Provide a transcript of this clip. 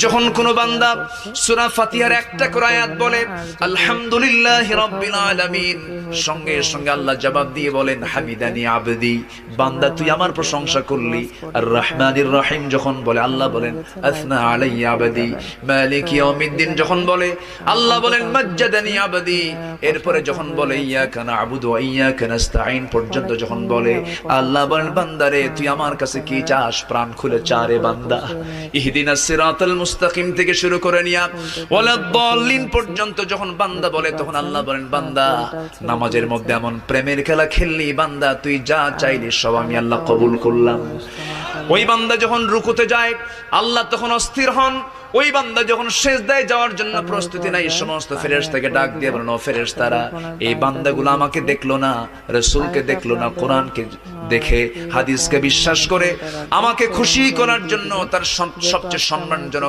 যখন কোন বান্দা সূরা ফাতিহার একটা করে আয়াত বলে আলহামদুলিল্লাহি রাব্বিল আলামিন, সঙ্গে সঙ্গে আল্লাহ জবাব দিয়ে বলেন হামিদানি আবদি, বান্দা তুই আমার প্রশংসা করলি। আর রহমানির রহিম যখন বলে আল্লাহ বলেন আসনা আলাইয়া আবদি। মালিক ইয়াউমিদ্দিন যখন বলে আল্লাহ বলেন মাজ্জাদানি আবদি। এরপরে যখন বলে ইয়াকা না'বুদু ওয়া ইয়াকা নাস্তাঈন পর্যন্ত যখন বলে আল্লাহ বলেন বান্দারে তুই আমার কাছে কি চাস, প্রাণ খুলে চারে বান্দা। ইহদিনাস সিরাতাল মুস্তাকিম থেকে শুরু করে নিয়া ওয়ালাদ-দাল্লিন পর্যন্ত যখন বান্দা বলে তখন আল্লাহ বলেন বান্দা নামাজের মধ্যে এমন প্রেমের খেলা খেললি, বান্দা তুই যা চাইলি সব আমি আল্লাহ কবুল করলাম। ওই বান্দা যখন রুকুতে যায় আল্লাহ তখন অস্থির হন। ওই বান্দা যখন সিজদায় যাওয়ার জন্য প্রস্তুতি নাই, সমস্ত ফেরেশতাকে ডাক দিয়ে বলেন ও ফেরেশতারা, এই বান্দাগুলো আমাকে দেখলো না, রাসূলকে দেখলো না, কোরআনকে দেখে হাদিসকে বিশ্বাস করে আমাকে খুশি করার জন্য তার সবচেয়ে সম্মানজনক